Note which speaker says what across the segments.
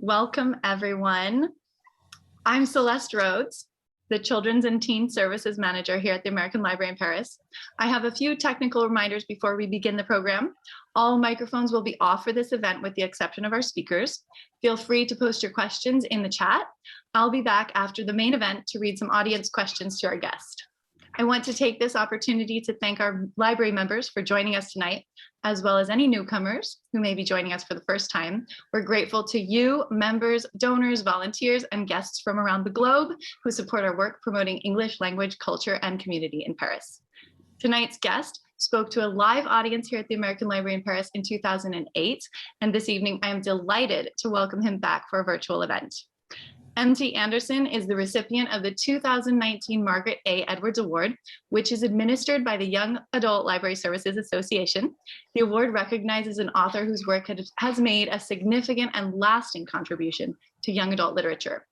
Speaker 1: Welcome, everyone. I'm Celeste Rhodes, the Children's and Teen Services Manager here at the American Library in Paris. I have a few technical reminders before we begin the program. All microphones will be off for this event with the exception of our speakers. Feel free to post your questions in the chat. I'll be back after the main event to read some audience questions to our guest. I want to take this opportunity to thank our library members for joining us tonight, as well as any newcomers who may be joining us for the first time. We're grateful to you, members, donors, volunteers, and guests from around the globe who support our work promoting English language, culture, and community in Paris. Tonight's guest spoke to a live audience here at the American Library in Paris in 2008, and this evening I am delighted to welcome him back for a virtual event. M.T. Anderson is the recipient of the 2019 Margaret A. Edwards Award, which is administered by the Young Adult Library Services Association. The award recognizes an author whose work has made a significant and lasting contribution to young adult literature.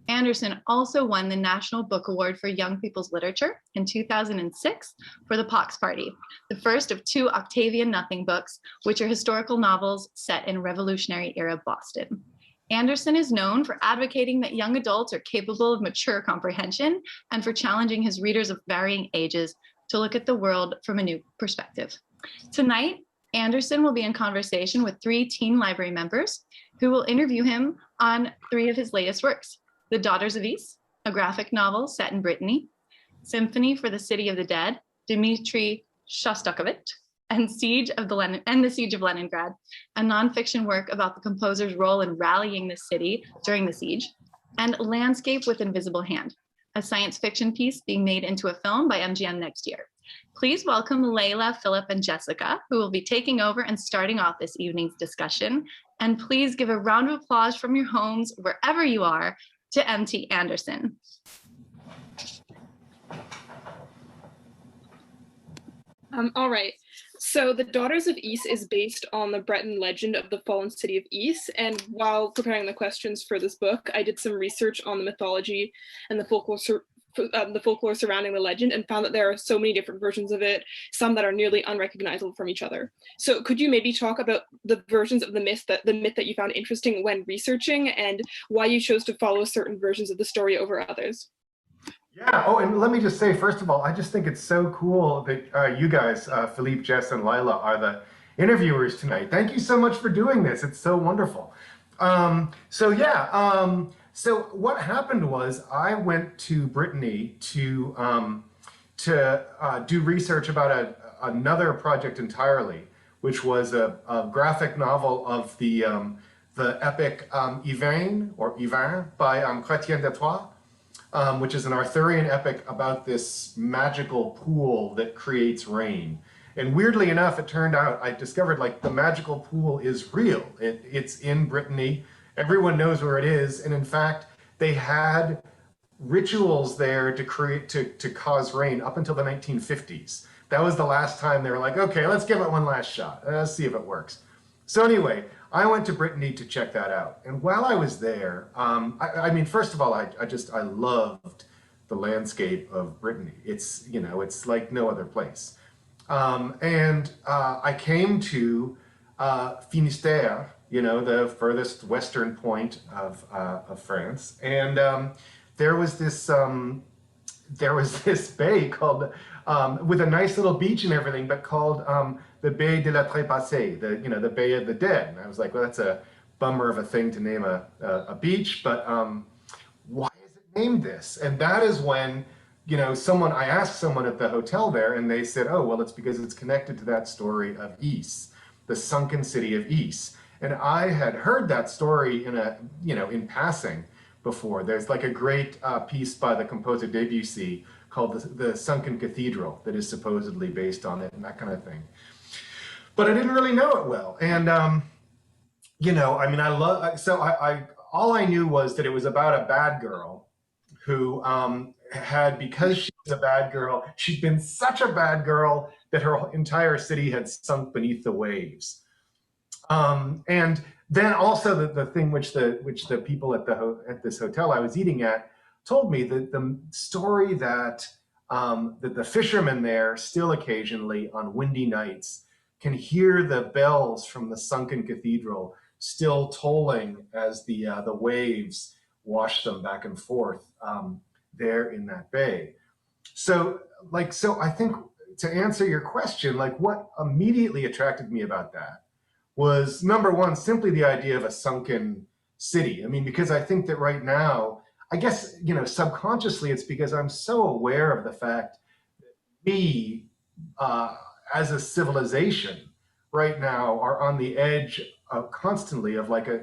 Speaker 1: Anderson also won the National Book Award for Young People's Literature in 2006 for The Pox Party, the first of two Octavian Nothing books, which are historical novels set in Revolutionary era Boston. Anderson is known for advocating that young adults are capable of mature comprehension and for challenging his readers of varying ages to look at the world from a new perspective. Tonight, Anderson will be in conversation with three teen library members who will interview him on three of his latest works: The Daughters of Ys, a graphic novel set in Brittany; Symphony for the City of the Dead, Dmitri Shostakovich, and the Siege of Leningrad, a nonfiction work about the composer's role in rallying the city during the siege; and Landscape with Invisible Hand, a science fiction piece being made into a film by MGM next year. Please welcome Layla, Philip, and Jessica, who will be taking over and starting off this evening's discussion. And please give a round of applause from your homes, wherever you are, to M.T. Anderson.
Speaker 2: All right. So The Daughters of Ys is based on the Breton legend of the fallen city of Ys, and while preparing the questions for this book, I did some research on the mythology and the folklore surrounding the legend and found that there are so many different versions of it, some that are nearly unrecognizable from each other. So could you maybe talk about the versions of the myth that you found interesting when researching, and why you chose to follow certain versions of the story over others?
Speaker 3: Yeah. Oh, and let me just say, first of all, I just think it's so cool that you guys, Philippe, Jess, and Lila, are the interviewers tonight. Thank you so much for doing this. It's so wonderful. So what happened was I went to Brittany to do research about another project entirely, which was a graphic novel of the epic Yvain by Chrétien de Troyes. Which is an Arthurian epic about this magical pool that creates rain. And weirdly enough, it turned out, I discovered like the magical pool is real. It's in Brittany. Everyone knows where it is. And in fact, they had rituals there to cause rain up until the 1950s. That was the last time they were like, okay, let's give it one last shot. Let's see if it works. So anyway, I went to Brittany to check that out. And while I was there, I mean, first of all, I loved the landscape of Brittany. It's, it's like no other place. I came to Finistère, the furthest western point of France. And there was this bay called, with a nice little beach and everything, but called the Baie de la Trépassée, the Bay of the Dead. And I was like, well, that's a bummer of a thing to name a beach, but why is it named this? And that is when, I asked someone at the hotel there, and they said, oh, well, it's because it's connected to that story of Ys, the sunken city of Ys. And I had heard that story in passing before. There's like a great piece by the composer Debussy called the Sunken Cathedral that is supposedly based on it and that kind of thing. But I didn't really know it well. And, all I knew was that it was about a bad girl who because she was a bad girl, she'd been such a bad girl that her entire city had sunk beneath the waves. And then also the thing which the people at this hotel I was eating at told me, that the story that the fishermen there still occasionally on windy nights can hear the bells from the sunken cathedral still tolling as the waves wash them back and forth there in that bay. So I think to answer your question, like what immediately attracted me about that was, number one, simply the idea of a sunken city. I mean, because I think that right now, I guess, you know, subconsciously it's because I'm so aware of the fact that we, as a civilization right now, are on the edge constantly of like a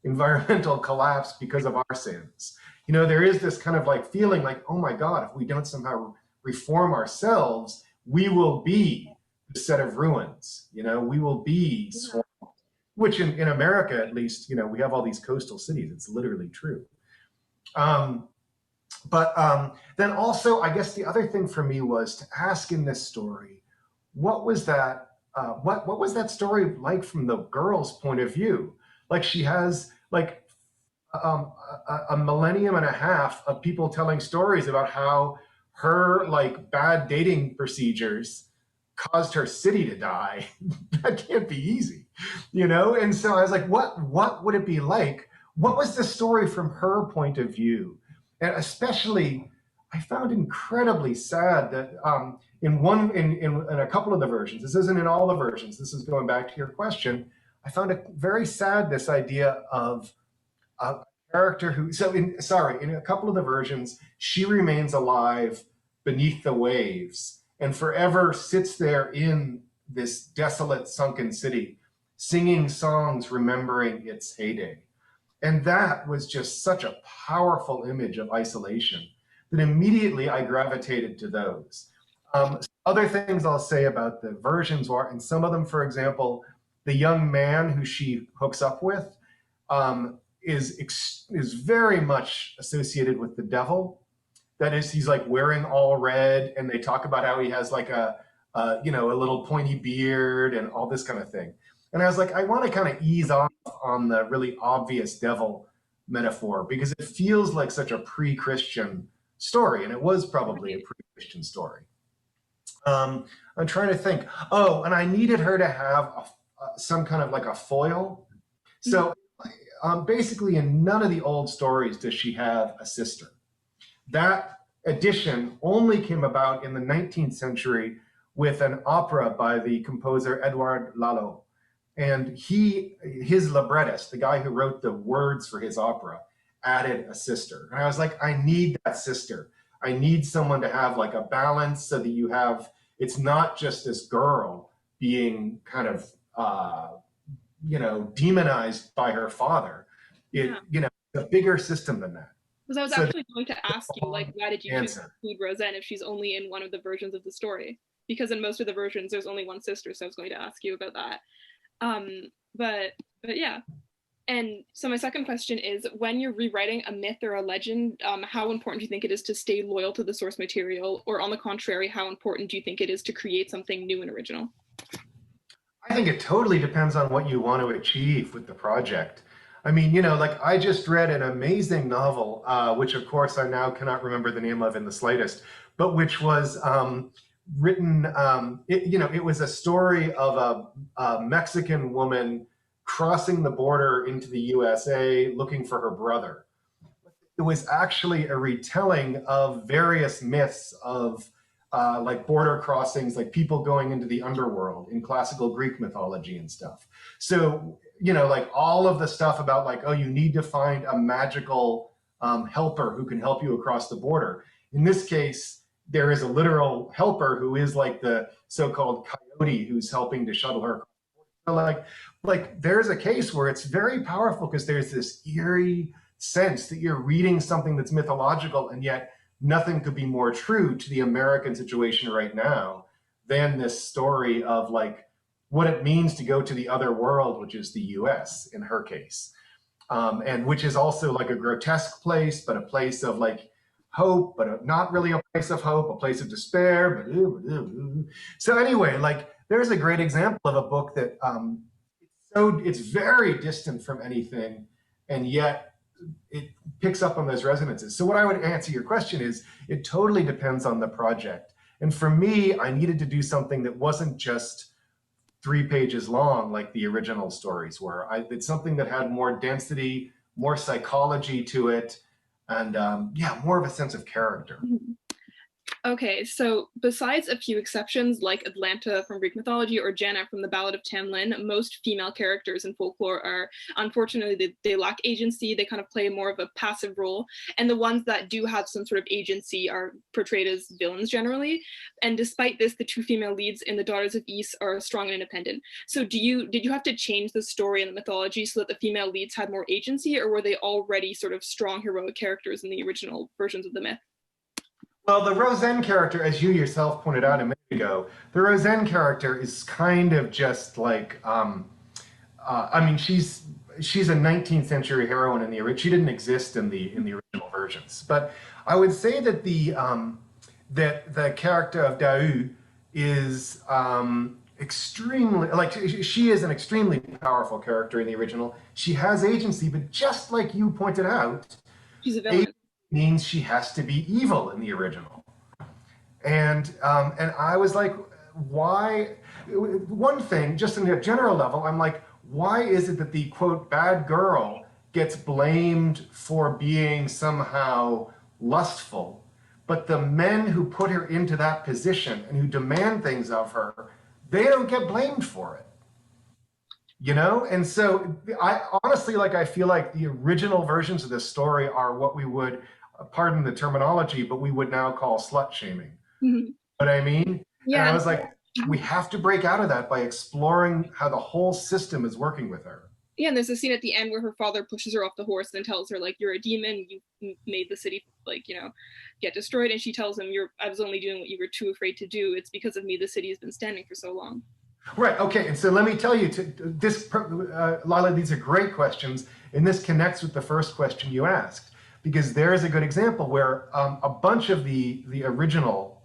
Speaker 3: environmental collapse because of our sins. You know, there is this kind of like feeling like, oh my God, if we don't somehow reform ourselves, we will be a set of ruins. You know, we will be swamped, which in America, at least, you know, we have all these coastal cities. It's literally true. Then also, I guess the other thing for me was to ask in this story, what was that? What was that story like from the girl's point of view? Like she has like a millennium and a half of people telling stories about how her like bad dating procedures caused her city to die. That can't be easy, you know? And so I was like, what would it be like? What was the story from her point of view? And especially, I found incredibly sad that in a couple of the versions, this isn't in all the versions, this is going back to your question, I found it very sad, this idea of a character who, in a couple of the versions, she remains alive beneath the waves and forever sits there in this desolate sunken city, singing songs remembering its heyday. And that was just such a powerful image of isolation that immediately I gravitated to those. Other things I'll say about the versions are, in some of them, for example, the young man who she hooks up with is very much associated with the devil. That is, he's like wearing all red, and they talk about how he has like a little pointy beard and all this kind of thing. And I was like, I want to kind of ease off on the really obvious devil metaphor because it feels like such a pre-Christian story, and it was probably a pre-Christian story. I'm trying to think. Oh, and I needed her to have some kind of like a foil. So basically in none of the old stories does she have a sister. That addition only came about in the 19th century with an opera by the composer Edouard Lalo. And his librettist, the guy who wrote the words for his opera, added a sister. And I was like, I need that sister. I need someone to have like a balance so that you have, it's not just this girl being kind of, demonized by her father. A bigger system than that.
Speaker 2: Because I was actually going to ask you, like, why did you choose to include Roseanne if she's only in one of the versions of the story? Because in most of the versions, there's only one sister, so I was going to ask you about that. But yeah. And so my second question is, when you're rewriting a myth or a legend, how important do you think it is to stay loyal to the source material? Or on the contrary, how important do you think it is to create something new and original?
Speaker 3: I think it totally depends on what you want to achieve with the project. I mean, like I just read an amazing novel, which of course I now cannot remember the name of in the slightest, but which was written, it was a story of a Mexican woman crossing the border into the USA looking for her brother. It was actually a retelling of various myths of like border crossings, like people going into the underworld in classical Greek mythology and stuff. So, like all of the stuff about like, oh, you need to find a magical helper who can help you across the border. In this case, there is a literal helper who is like the so-called coyote who's helping to shuttle her. So like there's a case where it's very powerful because there's this eerie sense that you're reading something that's mythological, and yet nothing could be more true to the American situation right now than this story of like what it means to go to the other world, which is the US in her case. And which is also like a grotesque place, but a place of like hope, but not really a place of hope, a place of despair. So anyway, like there's a great example of a book that it's very distant from anything, and yet it picks up on those resonances. So what I would answer your question is, it totally depends on the project. And for me, I needed to do something that wasn't just 3 pages long like the original stories were. It's something that had more density, more psychology to it, and yeah, more of a sense of character.
Speaker 2: Okay, so besides a few exceptions like Atlanta from Greek mythology or Janna from the Ballad of Tamlin, most female characters in folklore are, unfortunately, they lack agency. They kind of play more of a passive role. And the ones that do have some sort of agency are portrayed as villains generally. And despite this, the 2 female leads in The Daughters of Ys are strong and independent. So did you have to change the story and the mythology so that the female leads had more agency, or were they already sort of strong heroic characters in the original versions of the myth?
Speaker 3: Well, the Roseanne character, as you yourself pointed out a minute ago, the Roseanne character is kind of just like, I mean, she's a 19th century heroine in the original. She didn't exist in the original versions, but I would say that the character of Dao is extremely, like, she is an extremely powerful character in the original. She has agency, but just like you pointed out,
Speaker 2: she's a villain.
Speaker 3: Means she has to be evil in the original. And I was like, why? One thing, just in a general level, I'm like, why is it that the, quote, bad girl gets blamed for being somehow lustful, but the men who put her into that position and who demand things of her, they don't get blamed for it? You know? And so I honestly, like, I feel like the original versions of this story are what we would, pardon the terminology, but we would now call slut shaming.
Speaker 2: Mm-hmm.
Speaker 3: What I mean?
Speaker 2: Yeah.
Speaker 3: And I was like, we have to break out of that by exploring how the whole system is working with her.
Speaker 2: Yeah, and there's a scene at the end where her father pushes her off the horse and tells her, like, you're a demon, you made the city, like, you know, get destroyed. And she tells him, I was only doing what you were too afraid to do. It's because of me the city has been standing for so long.
Speaker 3: Right. Okay. And so let me tell you, Lila, these are great questions, and this connects with the first question you asked, because there is a good example where a bunch of the original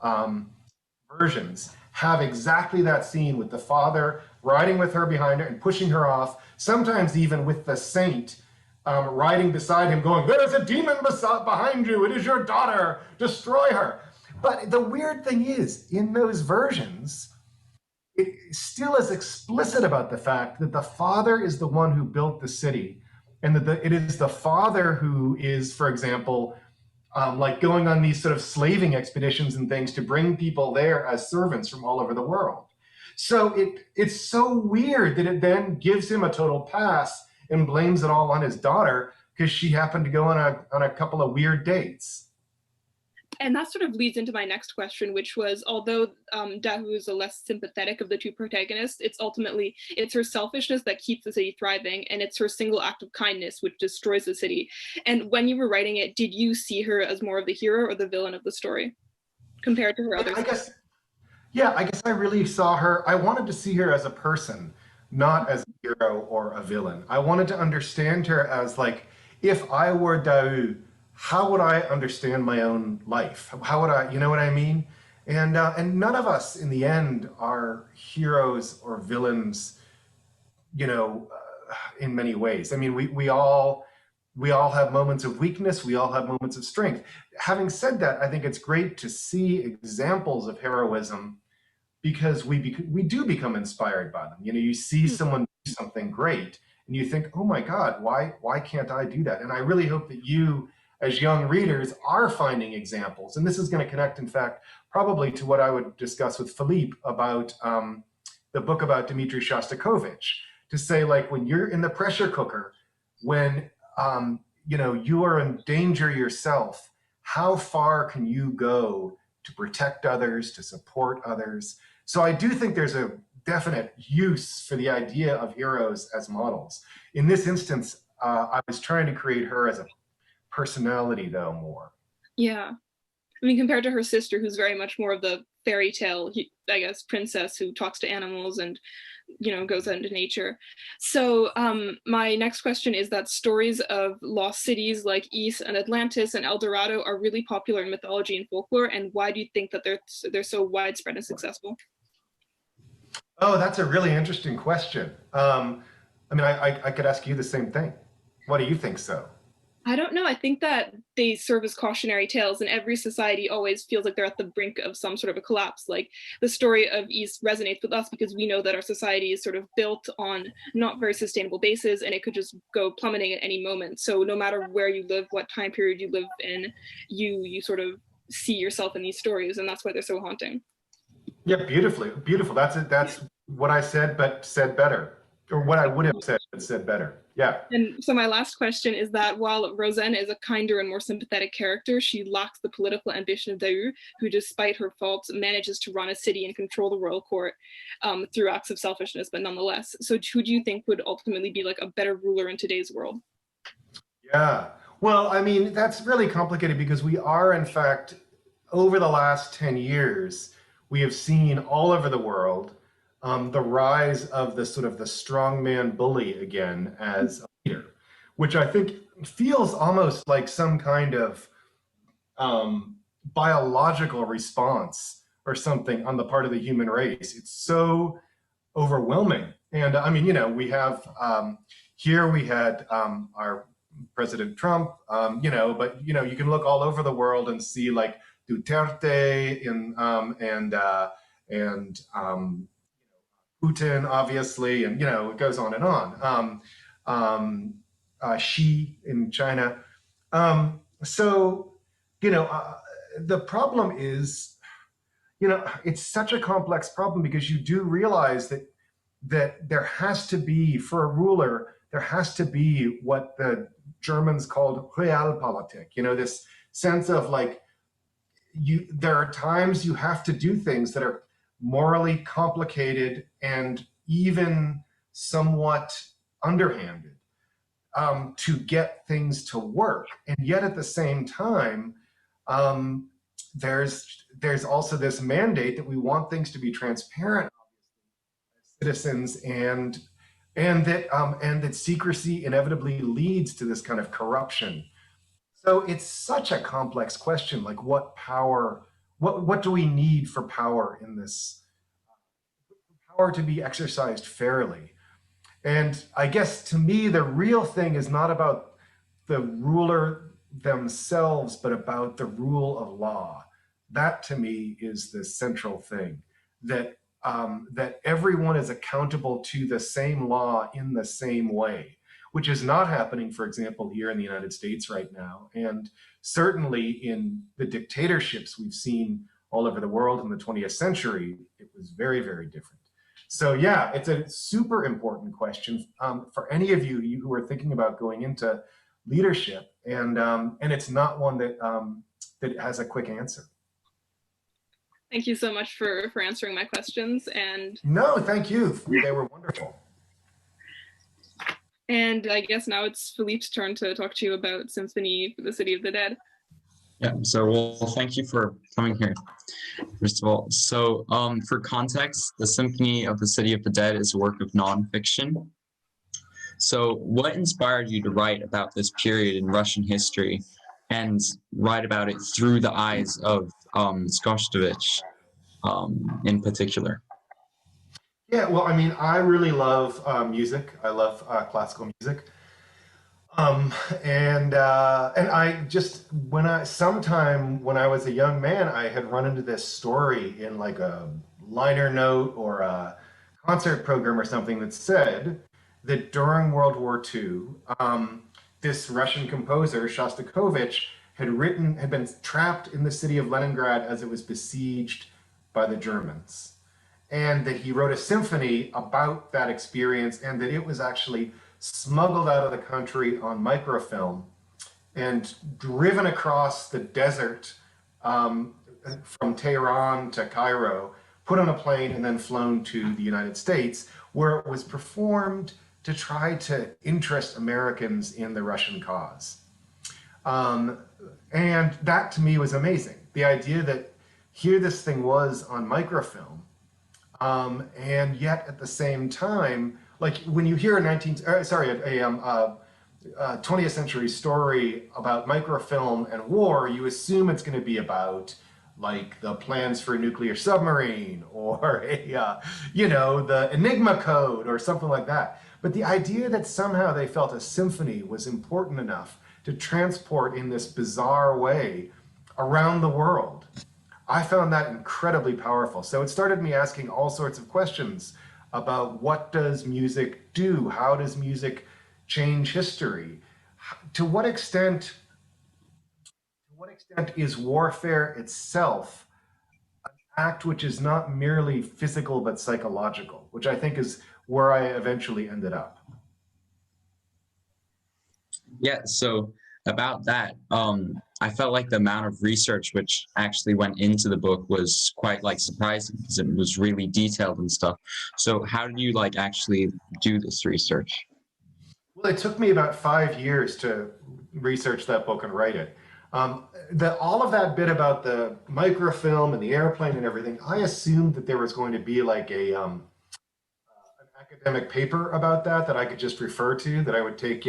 Speaker 3: versions have exactly that scene with the father riding with her behind her and pushing her off, sometimes even with the saint riding beside him going, "There is a demon behind you. It is your daughter. Destroy her." But the weird thing is, in those versions, it still is explicit about the fact that the father is the one who built the city, and that it is the father who is, for example, like going on these sort of slaving expeditions and things to bring people there as servants from all over the world. So it's so weird that it then gives him a total pass and blames it all on his daughter because she happened to go on a couple of weird dates.
Speaker 2: And that sort of leads into my next question, which was, although Dahu is the less sympathetic of the 2 protagonists, it's her selfishness that keeps the city thriving, and it's her single act of kindness which destroys the city. And when you were writing it, did you see her as more of the hero or the villain of the story compared to her other
Speaker 3: I guess I really saw her, I wanted to see her as a person, not as a hero or a villain. I wanted to understand her as, like, if I were Dahu, how would I understand my own life? How would I, you know what I mean? And none of us in the end are heroes or villains, you know, in many ways. I mean, we all have moments of weakness. We all have moments of strength. Having said that, I think it's great to see examples of heroism because we do become inspired by them. You know, you see someone do something great and you think, oh my God, why can't I do that? And I really hope that you, as young readers, are finding examples. And this is going to connect, in fact, probably to what I would discuss with Philippe about the book about Dmitri Shostakovich, to say, like, when you're in the pressure cooker, when you know, you are in danger yourself, how far can you go to protect others, to support others? So I do think there's a definite use for the idea of heroes as models. In this instance, I was trying to create her as a personality, though, more.
Speaker 2: Yeah. I mean, compared to her sister, who's very much more of the fairy tale, I guess, princess who talks to animals and, you know, goes out into nature. So my next question is that stories of lost cities like Ys and Atlantis and El Dorado are really popular in mythology and folklore. And why do you think that they're so widespread and successful?
Speaker 3: Oh, that's a really interesting question. I mean, I could ask you the same thing. What do you think so?
Speaker 2: I don't know. I think that they serve as cautionary tales, and every society always feels like they're at the brink of some sort of a collapse. Like the story of East resonates with us because we know that our society is sort of built on not very sustainable bases, and it could just go plummeting at any moment. So no matter where you live, what time period you live in, you sort of see yourself in these stories, and that's why they're so haunting.
Speaker 3: Yeah, beautifully, beautiful. That's it. That's what I said, but said better, or what I would have said, but said better. Yeah.
Speaker 2: And so my last question is that while Rosanna is a kinder and more sympathetic character, she lacks the political ambition of Dahu, who, despite her faults, manages to run a city and control the royal court through acts of selfishness, but nonetheless. So who do you think would ultimately be like a better ruler in today's world?
Speaker 3: Yeah. Well, I mean, that's really complicated because we are, in fact, over the last 10 years, we have seen all over the world the rise of the sort of the strongman bully again as a leader, which I think feels almost like some kind of biological response or something on the part of the human race. It's so overwhelming. And I mean, you know, we have here we had our President Trump, you know, but you know, you can look all over the world and see like Duterte and Putin, obviously, and you know, it goes on and on. Xi in China. So, you know, the problem is, you know, it's such a complex problem because you do realize that there has to be, for a ruler, there has to be what the Germans called Realpolitik, you know, this sense of like, there are times you have to do things that are morally complicated and even somewhat underhanded to get things to work. And yet at the same time, there's also this mandate that we want things to be transparent, citizens, and that secrecy inevitably leads to this kind of corruption. So it's such a complex question, like what power, what do we need for power in this, power to be exercised fairly? And I guess to me, the real thing is not about the ruler themselves, but about the rule of law. That to me is the central thing, that that everyone is accountable to the same law in the same way, which is not happening, for example, here in the United States right now. And certainly in the dictatorships we've seen all over the world in the 20th century, it was very, very different. So yeah, it's a super important question for any of you who are thinking about going into leadership, and it's not one that that has a quick answer.
Speaker 2: Thank you so much for answering my questions. And
Speaker 3: no, thank you. They were wonderful.
Speaker 2: And I guess now it's Philippe's turn to talk to you about Symphony, the City of the Dead.
Speaker 4: Yeah, so well, thank you for coming here, first of all. So for context, the Symphony of the City of the Dead is a work of nonfiction. So what inspired you to write about this period in Russian history and write about it through the eyes of Shostakovich in particular?
Speaker 3: Yeah, well, I mean, I really love music. I love classical music. And I just, sometime when I was a young man, I had run into this story in like a liner note or a concert program or something that said that during World War II, this Russian composer, Shostakovich, had been trapped in the city of Leningrad as it was besieged by the Germans. And that he wrote a symphony about that experience, and that it was actually smuggled out of the country on microfilm and driven across the desert from Tehran to Cairo, put on a plane, and then flown to the United States, where it was performed to try to interest Americans in the Russian cause. And that to me was amazing. The idea that here this thing was on microfilm, and yet at the same time, like when you hear a 20th century story about microfilm and war, you assume it's going to be about like the plans for a nuclear submarine or a, you know, the Enigma code or something like that. But the idea that somehow they felt a symphony was important enough to transport in this bizarre way around the world, I found that incredibly powerful. So it started me asking all sorts of questions about what does music do? How does music change history? To what extent is warfare itself an act which is not merely physical but psychological, which I think is where I eventually ended up.
Speaker 4: Yeah, so about that, I felt like the amount of research which actually went into the book was quite like surprising because it was really detailed and stuff. So how did you like actually do this research?
Speaker 3: Well, it took me about 5 years to research that book and write it. All of that bit about the microfilm and the airplane and everything, I assumed that there was going to be like an academic paper about that I could just refer to, that I would take,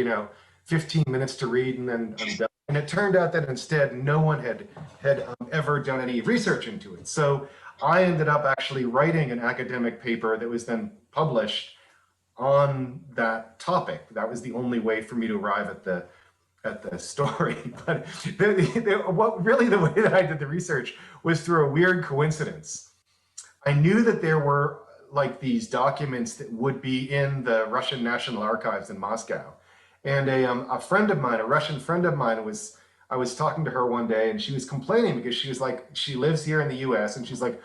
Speaker 3: 15 minutes to read and then I'm done. And it turned out that instead no one had ever done any research into it. So I ended up actually writing an academic paper that was then published on that topic. That was the only way for me to arrive at the story. But the way that I did the research was through a weird coincidence. I knew that there were like these documents that would be in the Russian National Archives in Moscow. And a friend of mine, a Russian friend of mine, I was talking to her one day and she was complaining because she was like, she lives here in the US and she's like,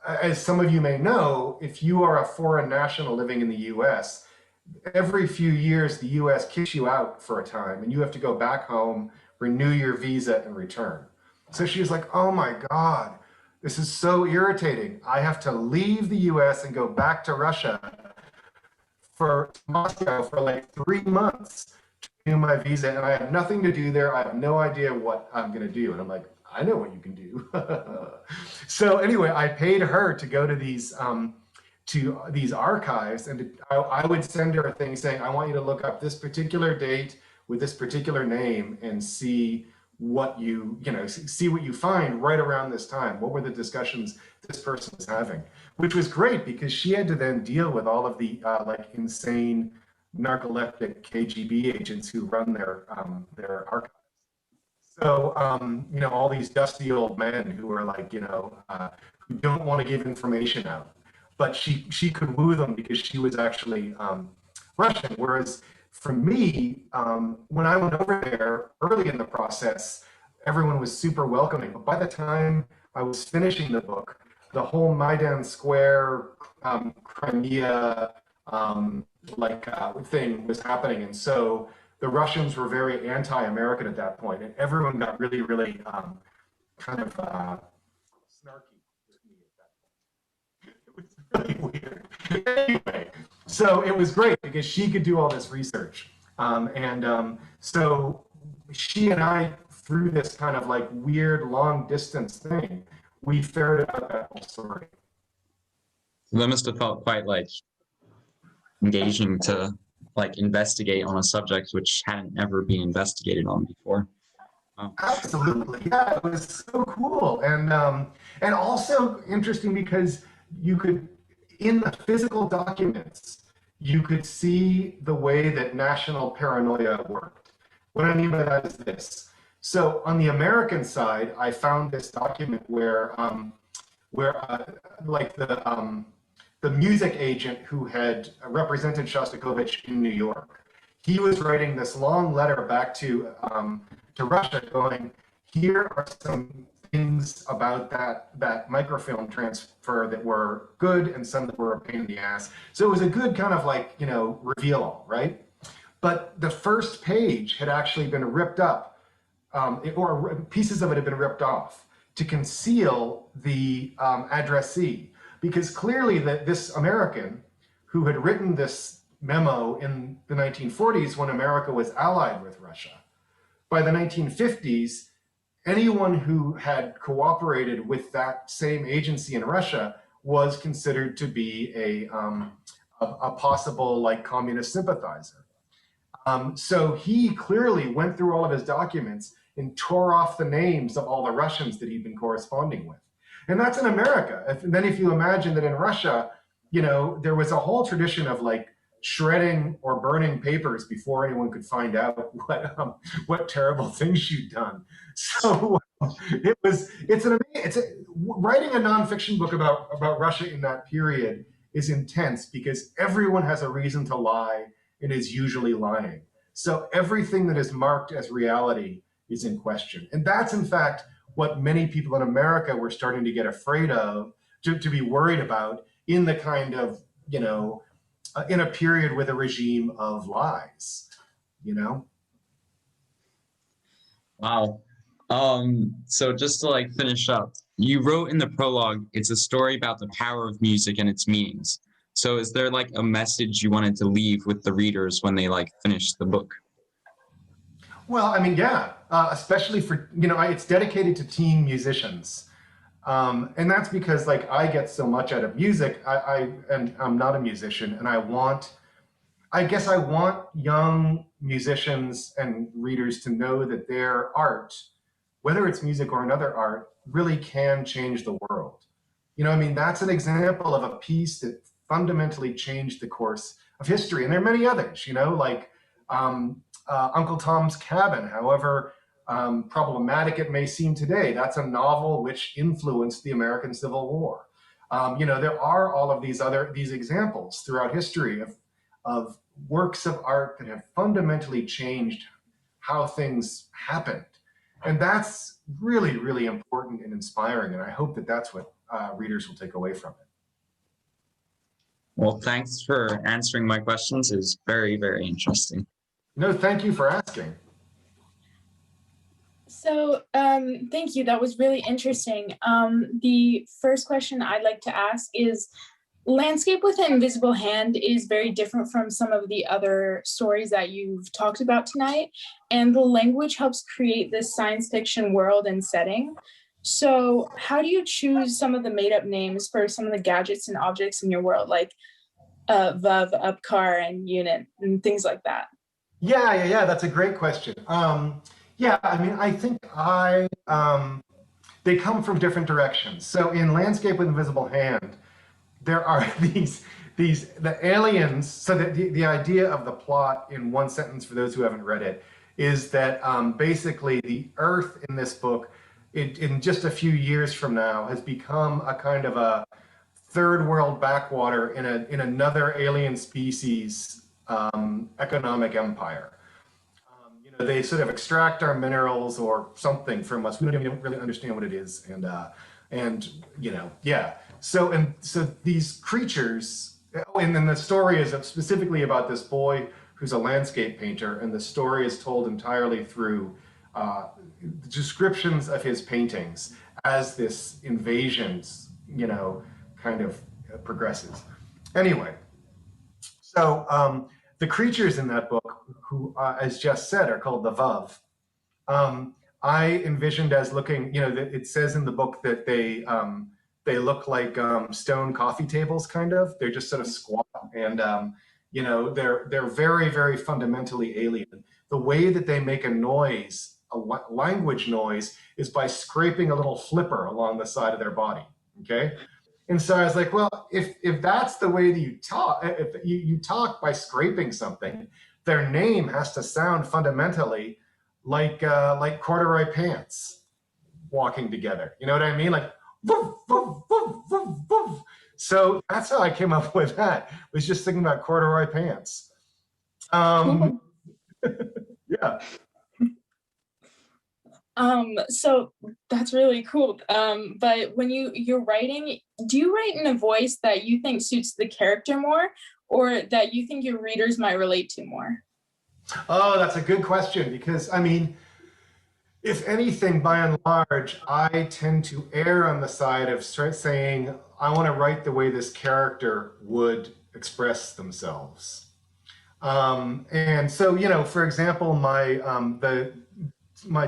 Speaker 3: as some of you may know, if you are a foreign national living in the US, every few years the US kicks you out for a time and you have to go back home, renew your visa and return. So she was like, oh my God, this is so irritating. I have to leave the US and go back to Russia for Moscow for like 3 months to renew my visa and I have nothing to do there. I have no idea what I'm gonna do. And I'm like, I know what you can do. So anyway, I paid her to go to these archives, and I would send her a thing saying, I want you to look up this particular date with this particular name and see what see what you find right around this time. What were the discussions this person was having? Which was great because she had to then deal with all of the like insane narcoleptic KGB agents who run their archives. So, all these dusty old men who are like, who don't want to give information out. But she could woo them because she was actually Russian. Whereas for me, when I went over there early in the process, everyone was super welcoming. But by the time I was finishing the book, the whole Maidan Square, Crimea, thing was happening. And so the Russians were very anti-American at that point, and everyone got really, really kind of snarky with me at that point. It was really weird. Anyway, so it was great because she could do all this research. So she and I, through this kind of like weird long distance thing, we ferreted out that whole story.
Speaker 4: That must have felt quite like engaging to like investigate on a subject which hadn't ever been investigated on before. Oh.
Speaker 3: Absolutely, yeah, it was so cool, and also interesting because you could, in the physical documents, you could see the way that national paranoia worked. What I mean by that is this. So on the American side, I found this document where the music agent who had represented Shostakovich in New York, he was writing this long letter back to Russia going, here are some things about that microfilm transfer that were good and some that were a pain in the ass. So it was a good kind of like, reveal all, right? But the first page had actually been ripped up, or pieces of it had been ripped off to conceal the addressee. Because clearly this American who had written this memo in the 1940s when America was allied with Russia, by the 1950s, anyone who had cooperated with that same agency in Russia was considered to be a possible like communist sympathizer. So he clearly went through all of his documents and tore off the names of all the Russians that he'd been corresponding with. And that's in America. Then if you imagine that in Russia, there was a whole tradition of like shredding or burning papers before anyone could find out what terrible things she'd done. So writing a nonfiction book about Russia in that period is intense because everyone has a reason to lie and is usually lying. So everything that is marked as reality is in question. And that's in fact what many people in America were starting to get afraid of, to be worried about in the kind of, in a period with a regime of lies,
Speaker 4: Wow. So just to like finish up, you wrote in the prologue, it's a story about the power of music and its meanings. So is there like a message you wanted to leave with the readers when they like finish the book?
Speaker 3: Well, I mean, yeah, especially for, it's dedicated to teen musicians. And that's because like I get so much out of music, and I'm not a musician, and I guess I want young musicians and readers to know that their art, whether it's music or another art, really can change the world. That's an example of a piece that fundamentally changed the course of history. And there are many others, like Uncle Tom's Cabin, however problematic it may seem today. That's a novel which influenced the American Civil War. There are all of these examples throughout history of works of art that have fundamentally changed how things happened. And that's really, really important and inspiring. And I hope that that's what readers will take away from it.
Speaker 4: Well, thanks for answering my questions. It was very, very interesting.
Speaker 3: No, thank you for asking.
Speaker 5: So thank you. That was really interesting. The first question I'd like to ask is, Landscape with an Invisible Hand is very different from some of the other stories that you've talked about tonight, and the language helps create this science fiction world and setting. So how do you choose some of the made-up names for some of the gadgets and objects in your world, like Vav, Upcar, and Unit, and things like that?
Speaker 3: Yeah, that's a great question. I think they come from different directions. So in Landscape with Invisible Hand, there are the aliens. So the idea of the plot in one sentence for those who haven't read it is that basically the Earth in this book, in just a few years from now, has become a kind of a third world backwater in another alien species economic empire. They sort of extract our minerals or something from us. We don't even really understand what it is, So these creatures, and then the story is specifically about this boy who's a landscape painter, and the story is told entirely through descriptions of his paintings as this invasion, kind of progresses. Anyway, so the creatures in that book, who, as Jess said, are called the Vav. I envisioned as looking, it says in the book that they look like stone coffee tables, kind of. They're just sort of squat, and they're very, very fundamentally alien. The way that they make a noise, a language noise, is by scraping a little flipper along the side of their body. Okay. And so I was like, well, if that's the way that you talk, if you talk by scraping something, their name has to sound fundamentally like corduroy pants walking together. You know what I mean? Like, woof, woof, woof, woof, woof. So that's how I came up with that. Was just thinking about corduroy pants. Yeah.
Speaker 5: So that's really cool. But when you're writing, do you write in a voice that you think suits the character more, or that you think your readers might relate to more?
Speaker 3: Oh, that's a good question, because I mean, if anything, by and large, I tend to err on the side of saying, I want to write the way this character would express themselves. And so, for example, my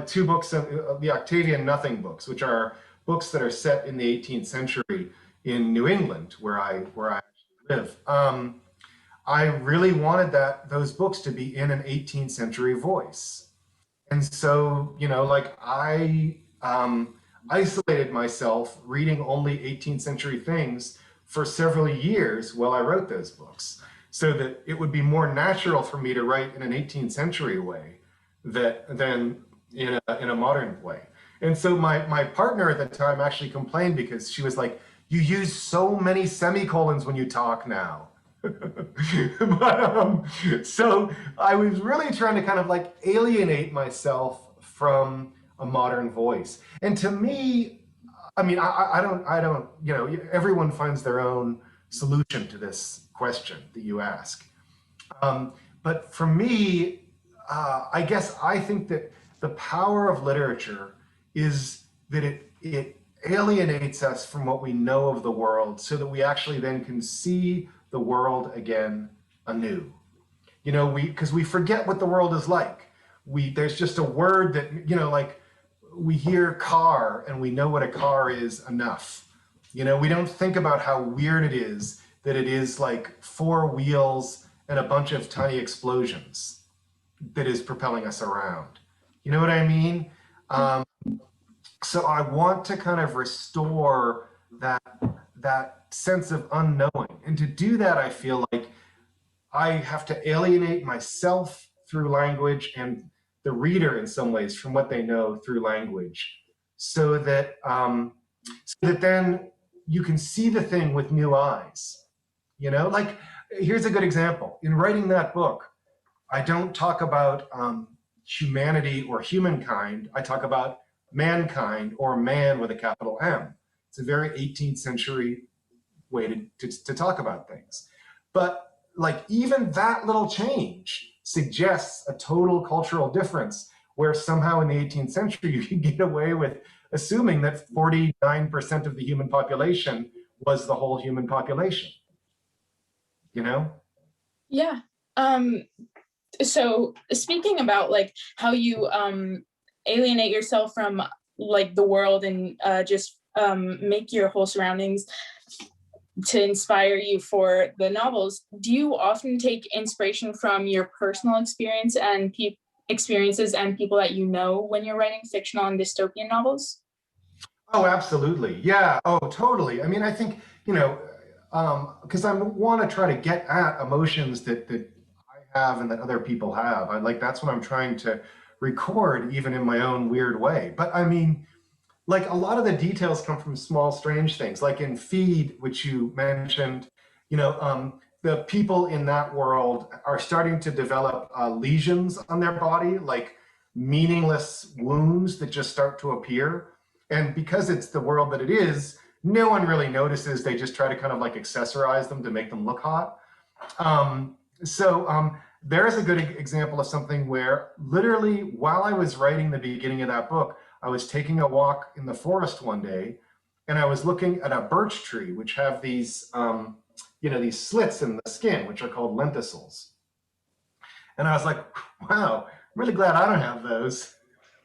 Speaker 3: two books, the Octavian Nothing books, which are books that are set in the 18th century in New England, where I actually live. I really wanted those books to be in an 18th century voice. And so, I isolated myself reading only 18th century things for several years while I wrote those books. so that it would be more natural for me to write in an 18th century way than in a modern way. And so my partner at the time actually complained because she was like, you use so many semicolons when you talk now. But, so I was really trying to kind of like alienate myself from a modern voice. And to me, I mean, I don't, you know, everyone finds their own solution to this question that you ask. But for me, I guess I think that the power of literature is that it alienates us from what we know of the world so that we actually then can see the world again anew. You know, because we forget what the world is like. There's just a word that, you know, like we hear car and we know what a car is enough. You know, we don't think about how weird it is that it is like 4 wheels and a bunch of tiny explosions that is propelling us around. You know what I mean? So I want to kind of restore that sense of unknowing. And to do that, I feel like I have to alienate myself through language and the reader in some ways from what they know through language, so that then you can see the thing with new eyes. You know, like here's a good example. In writing that book, I don't talk about humanity or humankind. I talk about mankind, or man with a capital M. It's a very 18th century way to talk about things. But like even that little change suggests a total cultural difference, where somehow in the 18th century you can get away with assuming that 49% of the human population was the whole human population. You know?
Speaker 5: Yeah. So speaking about like how you alienate yourself from like the world and just make your whole surroundings to inspire you for the novels, do you often take inspiration from your personal experiences and people that you know when you're writing fictional and dystopian novels?
Speaker 3: Oh, absolutely. Yeah. Oh, totally. I mean, I think, you know, because I want to try to get at emotions that I have and that other people have. That's what I'm trying to record, even in my own weird way. But I mean, like a lot of the details come from small, strange things. Like in Feed, which you mentioned, you know, the people in that world are starting to develop lesions on their body, like meaningless wounds that just start to appear. And because it's the world that it is, no one really notices. They just try to kind of like accessorize them to make them look hot. There's a good example of something where literally while I was writing the beginning of that book, I was taking a walk in the forest one day and I was looking at a birch tree, which have these, you know, these slits in the skin, which are called lenticels. And I was like, wow, I'm really glad I don't have those.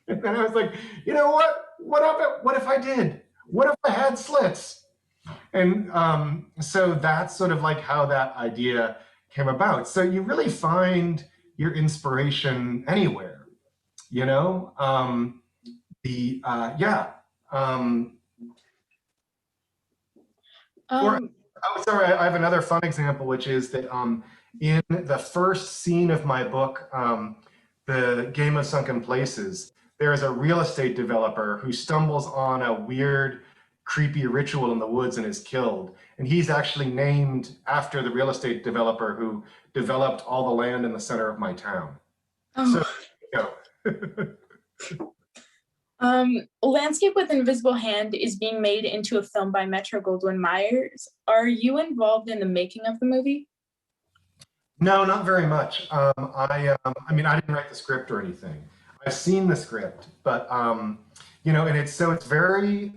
Speaker 3: And then I was like, you know what? What if I did? What if I had slits? And so that's sort of like how that idea came about. So you really find your inspiration anywhere, you know? Sorry, I have another fun example, which is that in the first scene of my book, The Game of Sunken Places, there is a real estate developer who stumbles on a weird, creepy ritual in the woods and is killed. And he's actually named after the real estate developer who developed all the land in the center of my town.
Speaker 5: Oh.
Speaker 3: So, you know.
Speaker 5: Landscape with Invisible Hand is being made into a film by Metro-Goldwyn-Mayer. Are you involved in the making of the movie?
Speaker 3: No, not very much. I mean, I didn't write the script or anything. I've seen the script, but you know, and it's very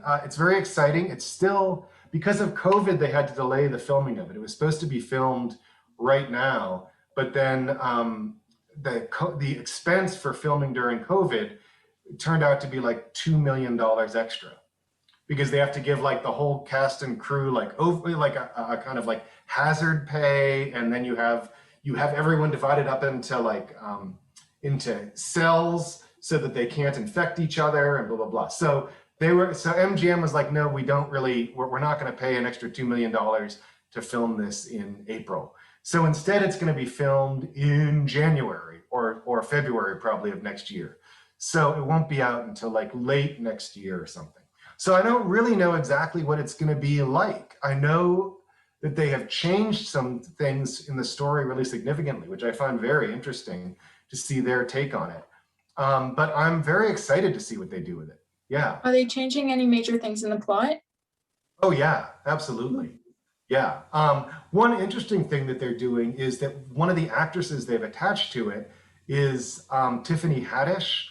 Speaker 3: exciting. It's still, because of COVID, they had to delay the filming of it. It was supposed to be filmed right now, but then the expense for filming during COVID turned out to be like $2 million extra, because they have to give like the whole cast and crew like a kind of like hazard pay, and then you have everyone divided up into like into cells so that they can't infect each other and blah blah blah. So MGM was like, no, we're not going to pay an extra $2 million to film this in April. So instead, it's going to be filmed in January or February probably of next year. So it won't be out until like late next year or something. So I don't really know exactly what it's going to be like. I know that they have changed some things in the story really significantly, which I find very interesting to see their take on it. But I'm very excited to see what they do with it. Yeah.
Speaker 5: Are they changing any major things in the plot?
Speaker 3: Oh yeah, absolutely. Yeah. One interesting thing that they're doing is that one of the actresses they've attached to it is Tiffany Haddish,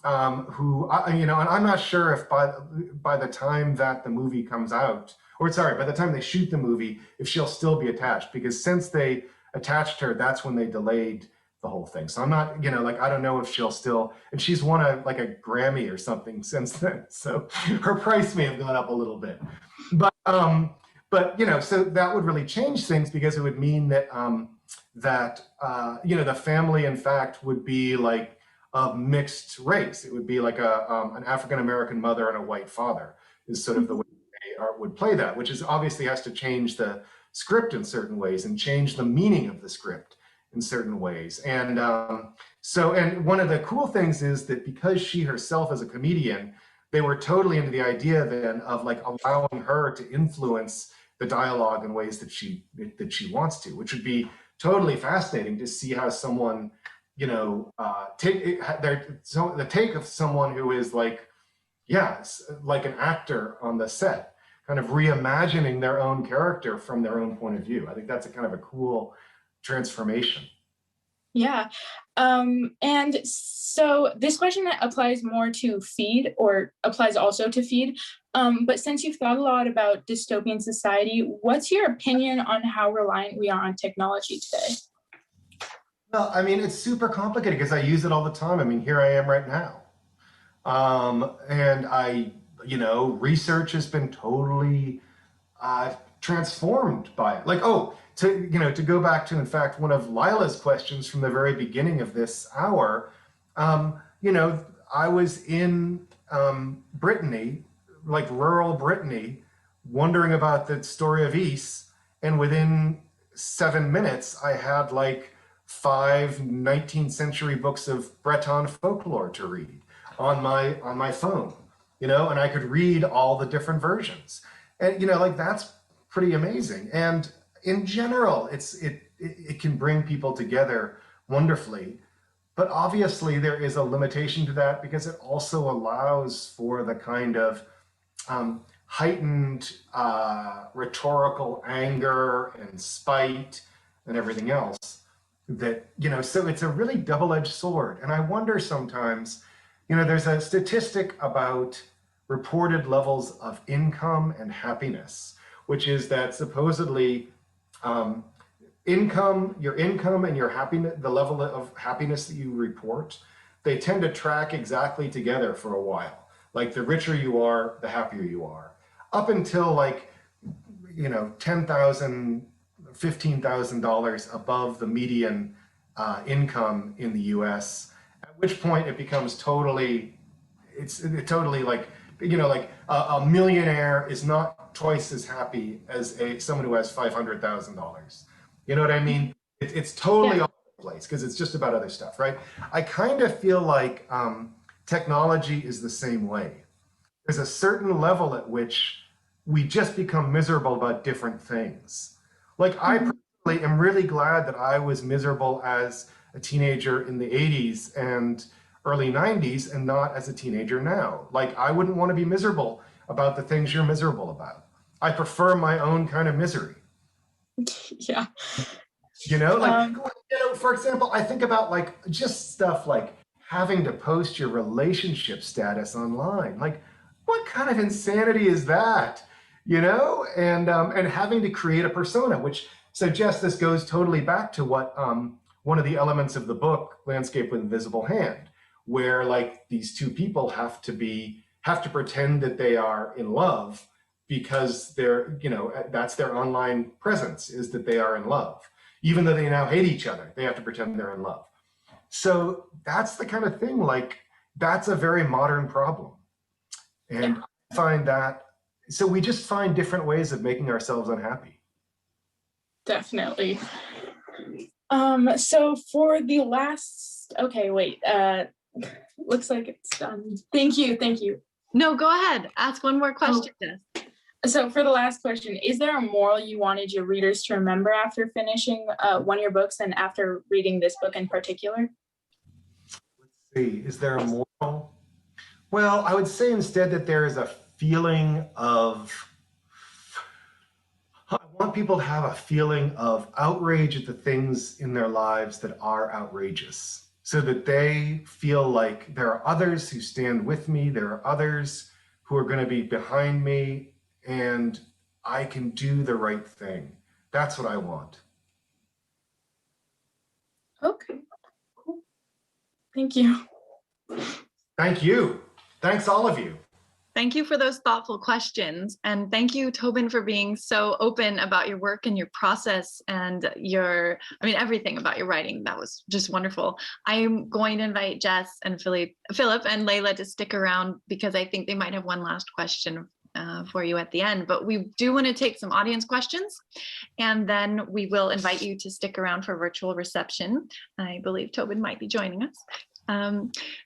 Speaker 3: who, and I'm not sure if by the time that the movie comes out, or sorry, by the time they shoot the movie, if she'll still be attached, because since they attached her, that's when they delayed the whole thing. So I'm not, I don't know if she'll still, and she's won a Grammy or something since then. So her price may have gone up a little bit, but so that would really change things, because it would mean that, the family, in fact, would be like a mixed race. It would be like an African-American mother and a white father is sort of the way they would play that, which is obviously has to change the script in certain ways and change the meaning of the script in certain ways. And and one of the cool things is that because she herself is a comedian, they were totally into the idea then of like allowing her to influence the dialogue in ways that she wants to, which would be totally fascinating to see how someone, take the take of someone who is like an actor on the set, kind of reimagining their own character from their own point of view. I think that's a kind of a cool transformation.
Speaker 5: Yeah. And so this question applies more to Feed, or applies also to Feed. But since you've thought a lot about dystopian society, what's your opinion on how reliant we are on technology today?
Speaker 3: Well, I mean, it's super complicated because I use it all the time. I mean, here I am right now. And research has been totally transformed by it. To go back to, in fact, one of Lila's questions from the very beginning of this hour, I was in Brittany, like rural Brittany, wondering about the story of Ys, and within 7 minutes, I had like 5 19th century books of Breton folklore to read on my phone, and I could read all the different versions, and that's pretty amazing. And in general, it can bring people together wonderfully, but obviously there is a limitation to that, because it also allows for the kind of heightened rhetorical anger and spite and everything else that, so it's a really double-edged sword. And I wonder sometimes, there's a statistic about reported levels of income and happiness, which is that supposedly your income and your happiness, the level of happiness that you report, they tend to track exactly together for a while. Like the richer you are, the happier you are, up until $10,000, $15,000 above the median income in the U.S. At which point it becomes totally like a millionaire is not twice as happy as someone who has $500,000. You know what I mean? It's totally all over the place, because it's just about other stuff, right? I kind of feel like technology is the same way. There's a certain level at which we just become miserable about different things. Like I personally am really glad that I was miserable as a teenager in the 80s and early 90s and not as a teenager now. Like I wouldn't want to be miserable about the things you're miserable about. I prefer my own kind of misery.
Speaker 5: Yeah.
Speaker 3: For example, I think about just stuff like having to post your relationship status online. Like, what kind of insanity is that? And having to create a persona, which suggests this goes totally back to what one of the elements of the book, Landscape with Invisible Hand, where these two people have to pretend that they are in love because they're, that's their online presence, is that they are in love. Even though they now hate each other, they have to pretend they're in love. So that's the kind of thing, that's a very modern problem. And I find that, so we just find different ways of making ourselves unhappy.
Speaker 5: Definitely. So for the last, okay, wait, looks like it's done. Thank you.
Speaker 1: No, go ahead. Ask one more question.
Speaker 5: So for the last question, is there a moral you wanted your readers to remember after finishing one of your books and after reading this book in particular?
Speaker 3: Let's see, is there a moral? Well, I would say instead that there is a feeling of, I want people to have a feeling of outrage at the things in their lives that are outrageous, so that they feel like there are others who stand with me, there are others who are going to be behind me, and I can do the right thing. That's what I want.
Speaker 5: Okay, cool. Thank you.
Speaker 3: Thank you. Thanks, all of you.
Speaker 1: Thank you for those thoughtful questions. And thank you, Tobin, for being so open about your work and your process and everything about your writing. That was just wonderful. I'm going to invite Jess and Philip and Layla to stick around because I think they might have one last question for you at the end, but we do want to take some audience questions, and then we will invite you to stick around for virtual reception. I believe Tobin might be joining us.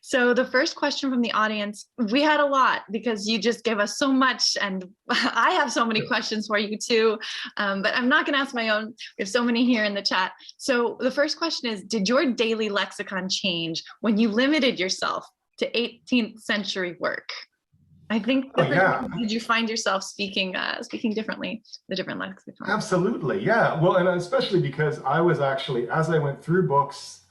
Speaker 1: So the first question from the audience, we had a lot because you just gave us so much, and I have so many questions for you too, but I'm not going to ask my own. We have so many here in the chat. So the first question is, did your daily lexicon change when you limited yourself to 18th century work? I think, did you find yourself speaking differently, the different lexicons?
Speaker 3: Absolutely, yeah. Well, and especially because I was actually, as I went through books,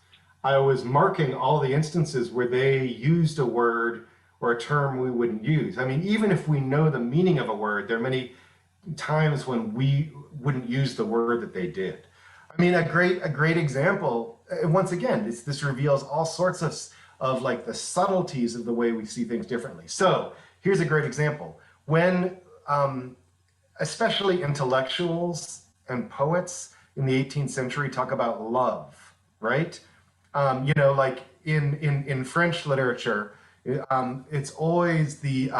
Speaker 3: I was marking all the instances where they used a word or a term we wouldn't use. I mean, even if we know the meaning of a word, there are many times when we wouldn't use the word that they did. I mean, a great example, once again, this reveals all sorts of like the subtleties of the way we see things differently. So here's a great example. When especially intellectuals and poets in the 18th century talk about love, right? Like in French literature, it's always the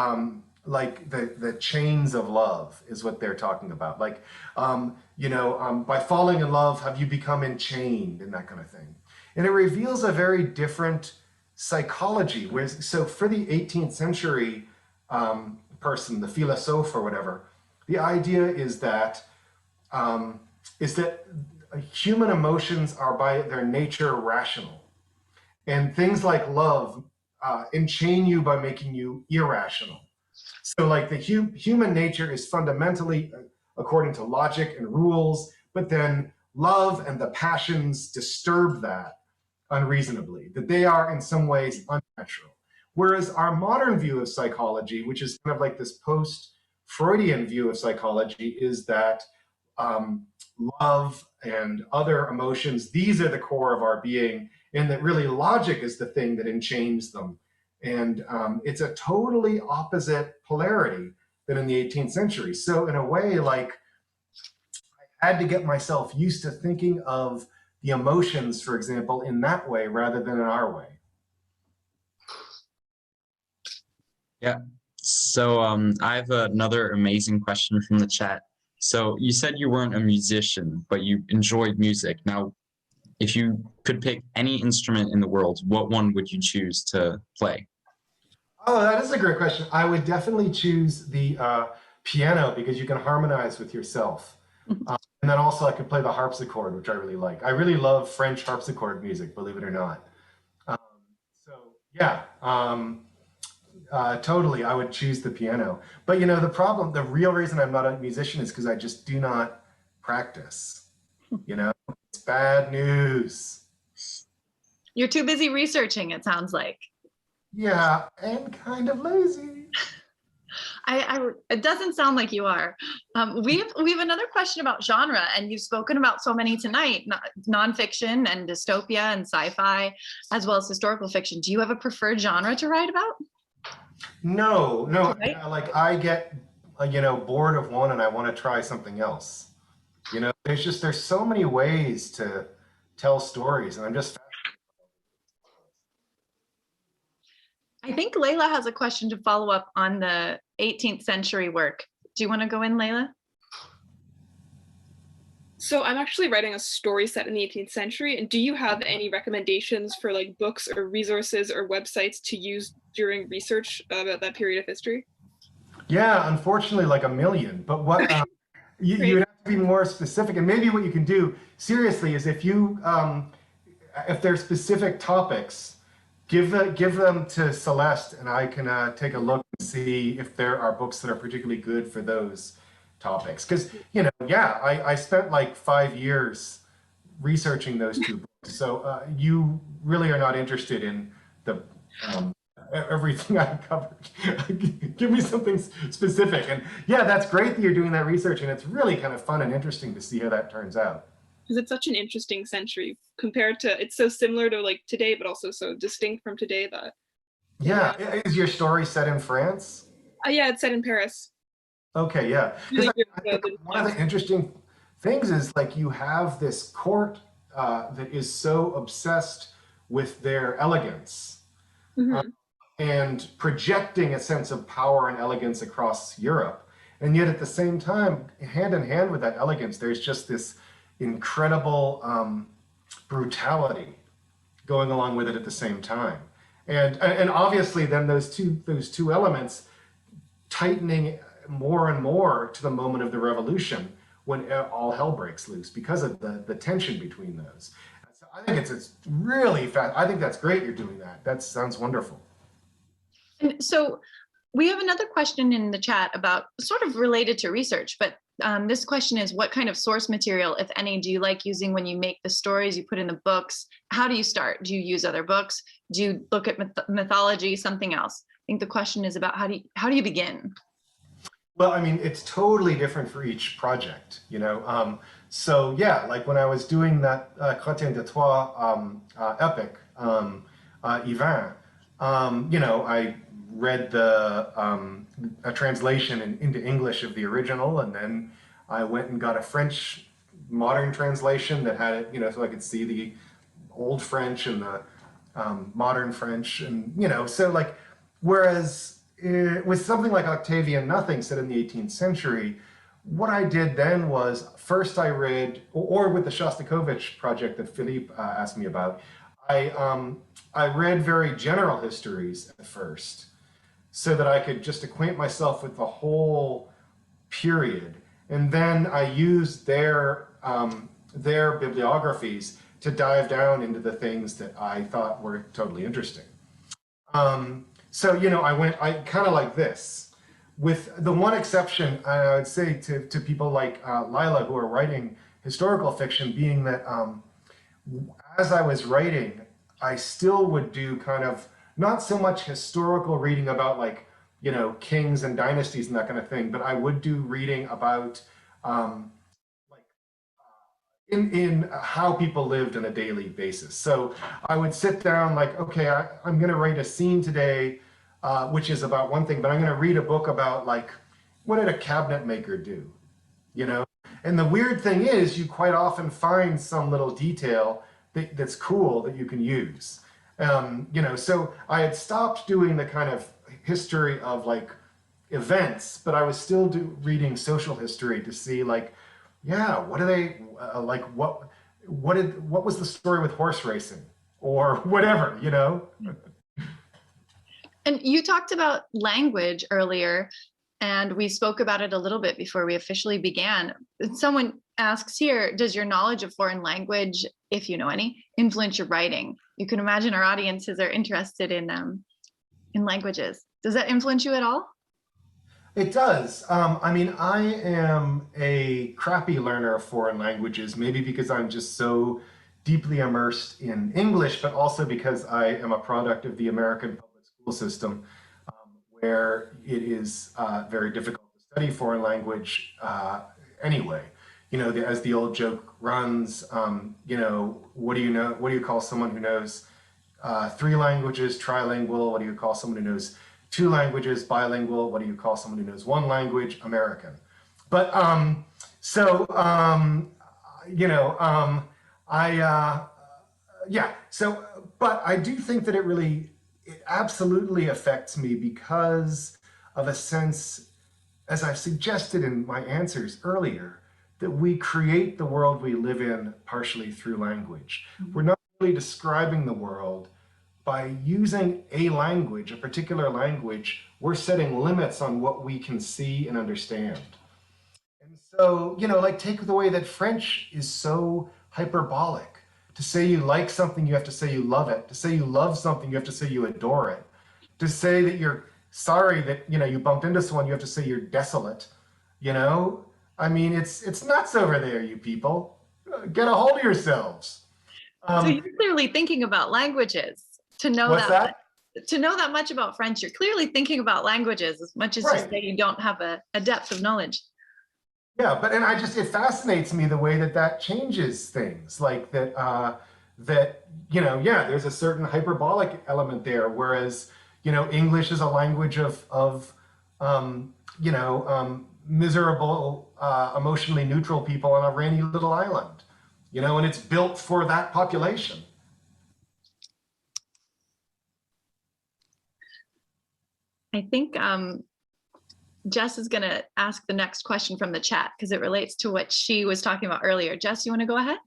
Speaker 3: chains of love is what they're talking about. Like, by falling in love, have you become enchained, and that kind of thing. And it reveals a very different psychology. So for the 18th century person, the philosophe or whatever, the idea is that human emotions are by their nature rational, and things like love enchain you by making you irrational. So like the human nature is fundamentally according to logic and rules, but then love and the passions disturb that unreasonably, that they are in some ways unnatural. Whereas our modern view of psychology, which is kind of like this post-Freudian view of psychology, is that love and other emotions, these are the core of our being, and that really logic is the thing that enchains them. And it's a totally opposite polarity than in the 18th century. So in a way, like, I had to get myself used to thinking of the emotions, for example, in that way rather than in our way.
Speaker 4: Yeah. So I have another amazing question from the chat. So you said you weren't a musician, but you enjoyed music. Now, if you could pick any instrument in the world, what one would you choose to play?
Speaker 3: Oh, that is a great question. I would definitely choose the piano because you can harmonize with yourself. And then also I could play the harpsichord, which I really like. I really love French harpsichord music, believe it or not. Totally, I would choose the piano. But the real reason I'm not a musician is because I just do not practice. It's bad news.
Speaker 1: You're too busy researching, it sounds like.
Speaker 3: Yeah, and kind of lazy.
Speaker 1: It doesn't sound like you are. We have another question about genre, and you've spoken about so many tonight, nonfiction and dystopia and sci-fi, as well as historical fiction. Do you have a preferred genre to write about?
Speaker 3: No.
Speaker 1: Right?
Speaker 3: Like I get, bored of one and I want to try something else. There's so many ways to tell stories, and I'm just fascinated.
Speaker 1: I think Layla has a question to follow up on the 18th century work. Do you want to go in, Layla?
Speaker 2: So I'm actually writing a story set in the 18th century, and do you have any recommendations for like books or resources or websites to use during research about that period of history?
Speaker 3: Yeah, unfortunately, like a million. But what you would have to be more specific, and maybe what you can do seriously is if there's specific topics, give them to Celeste, and I can take a look and see if there are books that are particularly good for those topics. Because yeah, I spent like 5 years researching those two books. So you really are not interested in the everything I covered. Give me something specific. And yeah, that's great that you're doing that research, and it's really kind of fun and interesting to see how that turns out.
Speaker 2: Because it's such an interesting century compared to, it's so similar to like today, but also so distinct from today that.
Speaker 3: Yeah, is your story set in France?
Speaker 2: Yeah, it's set in Paris.
Speaker 3: Okay, yeah.
Speaker 2: Really
Speaker 3: I think one of the interesting things is like you have this court that is so obsessed with their elegance and projecting a sense of power and elegance across Europe. And yet at the same time, hand in hand with that elegance, there's just this incredible brutality going along with it at the same time. And obviously then those two elements tightening more and more to the moment of the revolution when all hell breaks loose because of the tension between those. So I think it's really fast. I think that's great you're doing that. That sounds wonderful.
Speaker 1: And so we have another question in the chat about sort of related to research, but this question is, what kind of source material, if any, do you like using when you make the stories you put in the books? How do you start? Do you use other books? Do you look at mythology, something else? I think the question is about how do you begin?
Speaker 3: Well, I mean, it's totally different for each project, So yeah, like when I was doing that Chrétien de Troyes epic, Yvain, I read a translation into English of the original, and then I went and got a French modern translation that had it, so I could see the old French and the modern French, and so like, whereas with something like Octavian Nothing set in the 18th century, what I did then was first I read, or with the Shostakovich project that Philippe asked me about, I read very general histories at first, so that I could just acquaint myself with the whole period, and then I used their bibliographies to dive down into the things that I thought were totally interesting. So I kind of like this, with the one exception I would say to people like Lila who are writing historical fiction, being that as I was writing, I still would do kind of not so much historical reading about like kings and dynasties and that kind of thing, but I would do reading about in how people lived on a daily basis. So I would sit down like, okay, I'm going to write a scene today, which is about one thing, but I'm going to read a book about like, what did a cabinet maker do? And the weird thing is, you quite often find some little detail that's cool that you can use. So I had stopped doing the kind of history of like events, but I was still reading social history to see like, yeah, what do they like? What was the story with horse racing or whatever,
Speaker 1: And you talked about language earlier, and we spoke about it a little bit before we officially began. Someone asks here, does your knowledge of foreign language, if you know any, influence your writing? You can imagine our audiences are interested in languages. Does that influence you at all?
Speaker 3: It does. I mean, I am a crappy learner of foreign languages, maybe because I'm just so deeply immersed in English, but also because I am a product of the American public school system, where it is very difficult to study foreign language anyway. As the old joke runs, what do you call someone who knows 3 languages? Trilingual. What do you call someone who knows 2 languages? Bilingual. What do you call someone who knows 1 language? American. But but I do think that it absolutely affects me because of a sense, as I've suggested in my answers earlier, that we create the world we live in partially through language. We're not really describing the world. By using a language, a particular language, we're setting limits on what we can see and understand. And so, like take the way that French is so hyperbolic. To say you like something, you have to say you love it. To say you love something, you have to say you adore it. To say that you're sorry that, you bumped into someone, you have to say you're desolate. I mean, it's nuts over there, you people. Get a hold of yourselves.
Speaker 1: So you're clearly thinking about languages to know to know that much about French. You're clearly thinking about languages as much as you say you don't have a depth of knowledge.
Speaker 3: Yeah, it fascinates me the way that changes things, like that, there's a certain hyperbolic element there, whereas, English is a language of miserable, emotionally neutral people on a rainy little island, and it's built for that population.
Speaker 1: I think Jess is going to ask the next question from the chat because it relates to what she was talking about earlier. Jess, you want to go ahead?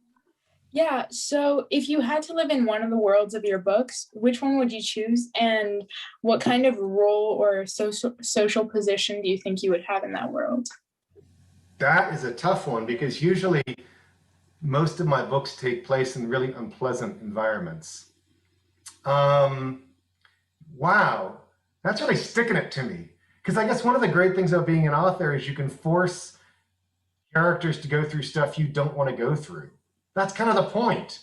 Speaker 5: Yeah, so if you had to live in one of the worlds of your books, which one would you choose? And what kind of role or social position do you think you would have in that world?
Speaker 3: That is a tough one because usually most of my books take place in really unpleasant environments. Wow, that's really sticking it to me. Because I guess one of the great things about being an author is you can force characters to go through stuff you don't want to go through. That's kind of the point.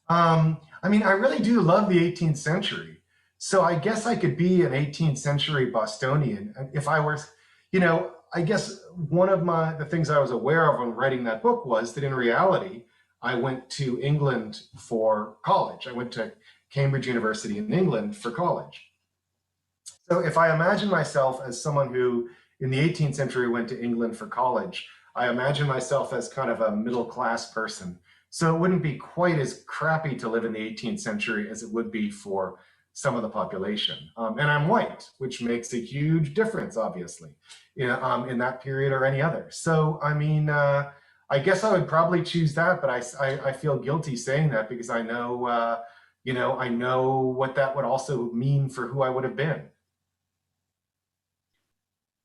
Speaker 3: I mean, I really do love the 18th century. So I guess I could be an 18th century Bostonian if I were, I guess one of the things I was aware of when writing that book was that in reality, I went to England for college. I went to Cambridge University in England for college. So if I imagine myself as someone who in the 18th century went to England for college, I imagine myself as kind of a middle-class person. So it wouldn't be quite as crappy to live in the 18th century as it would be for some of the population. And I'm white, which makes a huge difference, obviously, in that period or any other. So, I mean, I guess I would probably choose that, but I feel guilty saying that because I know, I know what that would also mean for who I would have been.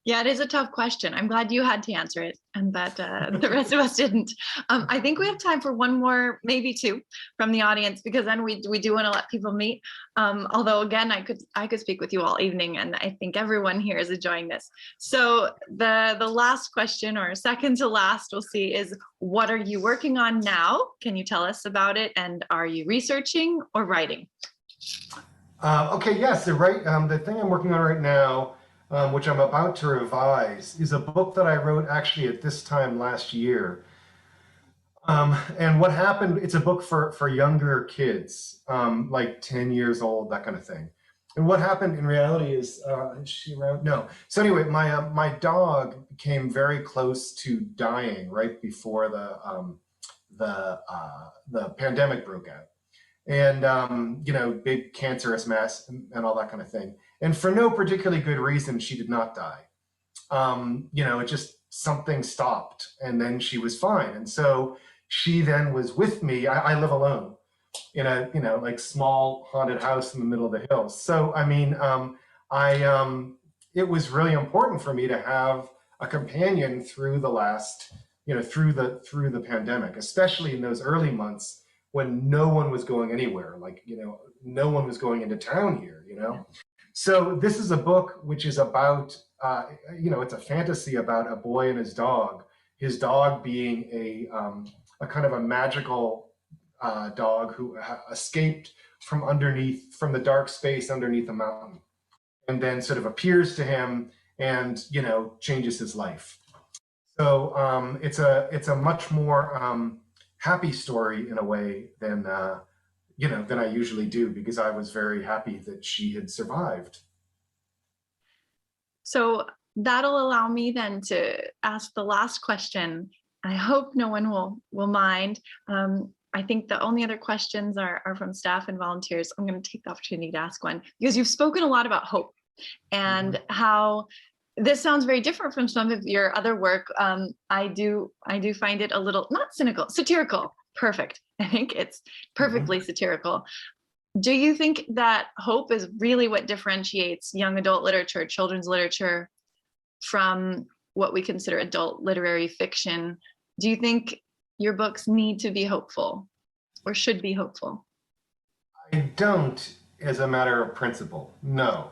Speaker 1: Yeah, it is a tough question. I'm glad you had to answer it and that the rest of us didn't. I think we have time for one more, maybe two, from the audience, because then we do want to let people meet. Although again, I could speak with you all evening, and I think everyone here is enjoying this. So the last question, or second to last, we'll see, is what are you working on now? Can you tell us about it? And are you researching or writing?
Speaker 3: Okay, yes, the thing I'm working on right now, which I'm about to revise, is a book that I wrote actually at this time last year. And what happened, it's a book for younger kids, like 10 years old, that kind of thing. And what happened in reality is she around? No. So anyway, my dog came very close to dying right before the pandemic broke out. And, big cancerous mass and all that kind of thing. And for no particularly good reason, she did not die. It just, something stopped and then she was fine. And so she then was with me. I live alone in a, like small haunted house in the middle of the hills. So, I mean, it was really important for me to have a companion through the last, through the pandemic, especially in those early months when no one was going anywhere, like, no one was going into town here, So this is a book which is about, it's a fantasy about a boy and his dog being a kind of a magical dog who escaped from the dark space underneath a mountain, and then sort of appears to him and, changes his life. So it's a much more happy story in a way than I usually do, because I was very happy that she had survived.
Speaker 1: So that'll allow me then to ask the last question. I hope no one will mind. I think the only other questions are from staff and volunteers. I'm going to take the opportunity to ask one, because you've spoken a lot about hope and how this sounds very different from some of your other work. I do find it a little, not cynical, satirical. Perfect. I think it's perfectly satirical. Do you think that hope is really what differentiates young adult literature, children's literature, from what we consider adult literary fiction? Do you think your books need to be hopeful or should be hopeful?
Speaker 3: I don't, as a matter of principle, no.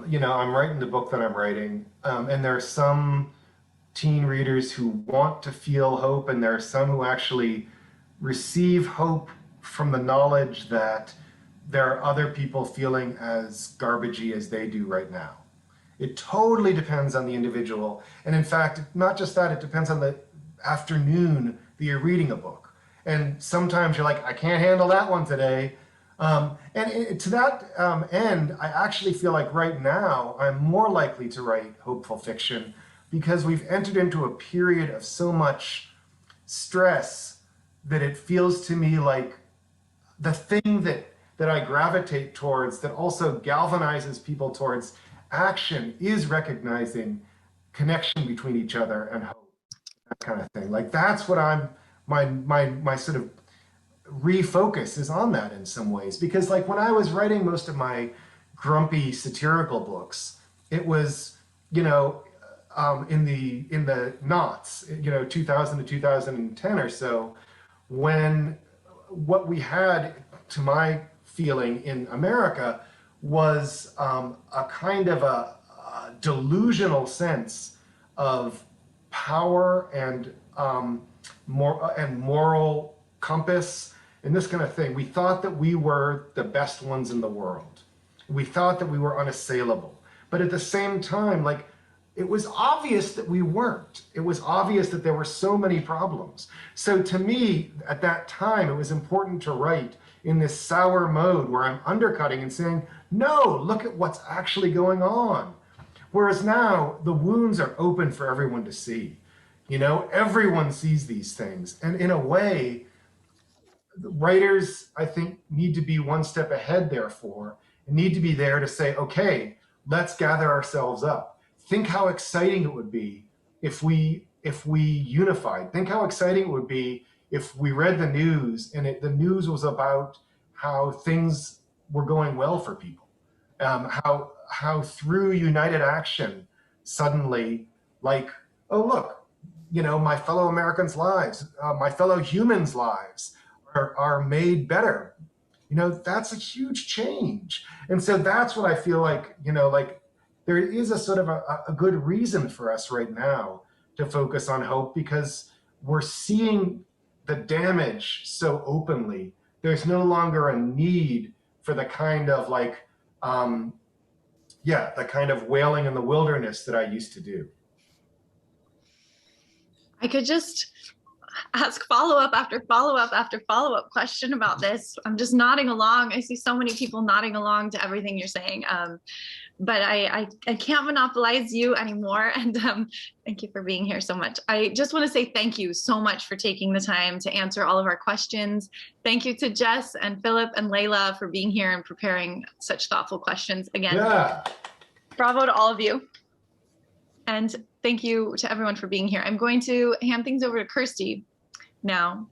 Speaker 3: You know, I'm writing the book that I'm writing, and there are some teen readers who want to feel hope, and there are some who actually receive hope from the knowledge that there are other people feeling as garbagey as they do right now. It totally depends on the individual. And in fact, not just that, it depends on the afternoon that you're reading a book. And sometimes you're like, I can't handle that one today. To that end, I actually feel like right now I'm more likely to write hopeful fiction because we've entered into a period of so much stress that it feels to me like the thing that I gravitate towards that also galvanizes people towards action is recognizing connection between each other and hope, that kind of thing. Like that's what my sort of refocus is on that in some ways, because like when I was writing most of my grumpy satirical books, it was, you know, in the knots, you know, 2000 to 2010 or so, when what we had, to my feeling, in America was a kind of a delusional sense of power and moral compass and this kind of thing. We thought that we were the best ones in the world. We thought that we were unassailable. But at the same time, like, it was obvious that we weren't. It was obvious that there were so many problems. So to me, at that time, it was important to write in this sour mode where I'm undercutting and saying, no, look at what's actually going on. Whereas now, the wounds are open for everyone to see. You know, everyone sees these things. And in a way, writers, I think, need to be one step ahead, therefore, and need to be there to say, okay, let's gather ourselves up. Think how exciting it would be if we unified. Think how exciting it would be if we read the news and the news was about how things were going well for people. How through united action, suddenly, like, oh, look, you know, my fellow Americans' lives, my fellow humans' lives are made better. You know, that's a huge change. And so that's what I feel like, you know, like, there is a sort of a good reason for us right now to focus on hope, because we're seeing the damage so openly. There's no longer a need for the kind of like, the kind of wailing in the wilderness that I used to do.
Speaker 1: I could just ask follow-up after follow-up after follow-up question about this. I'm just nodding along. I see so many people nodding along to everything you're saying. But I can't monopolize you anymore. And thank you for being here so much. I just want to say thank you so much for taking the time to answer all of our questions. Thank you to Jess and Philip and Layla for being here and preparing such thoughtful questions. Again, bravo to all of you. And thank you to everyone for being here. I'm going to hand things over to Kirstie now.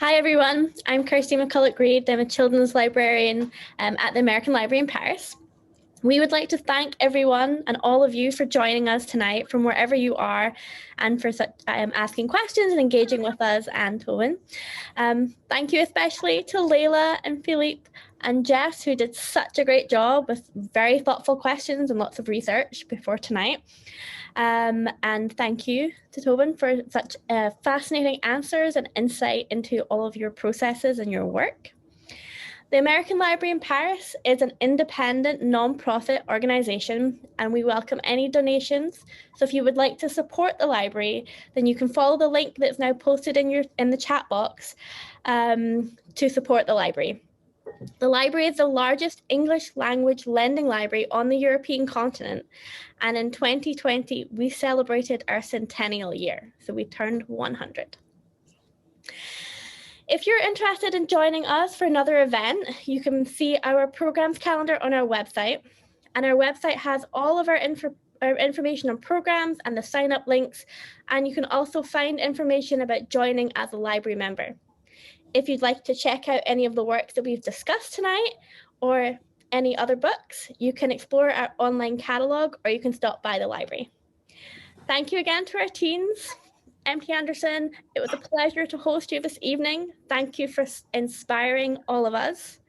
Speaker 6: Hi, everyone. I'm Kirstie Mcculloch. I'm a children's librarian at the American Library in Paris. We would like to thank everyone and all of you for joining us tonight from wherever you are, and for asking questions and engaging with us and Tobin. Thank you especially to Layla and Philippe and Jess, who did such a great job with very thoughtful questions and lots of research before tonight. And thank you to Tobin for such fascinating answers and insight into all of your processes and your work. The American Library in Paris is an independent non-profit organisation, and we welcome any donations. So if you would like to support the library, then you can follow the link that's now posted in the chat box to support the library. The library is the largest English language lending library on the European continent, and in 2020 we celebrated our centennial year, so we turned 100. If you're interested in joining us for another event, you can see our programs calendar on our website, and our website has all of our information on programs and the sign-up links, and you can also find information about joining as a library member. If you'd like to check out any of the works that we've discussed tonight or any other books, you can explore our online catalogue or you can stop by the library. Thank you again to our teens. MP Anderson, it was a pleasure to host you this evening. Thank you for inspiring all of us.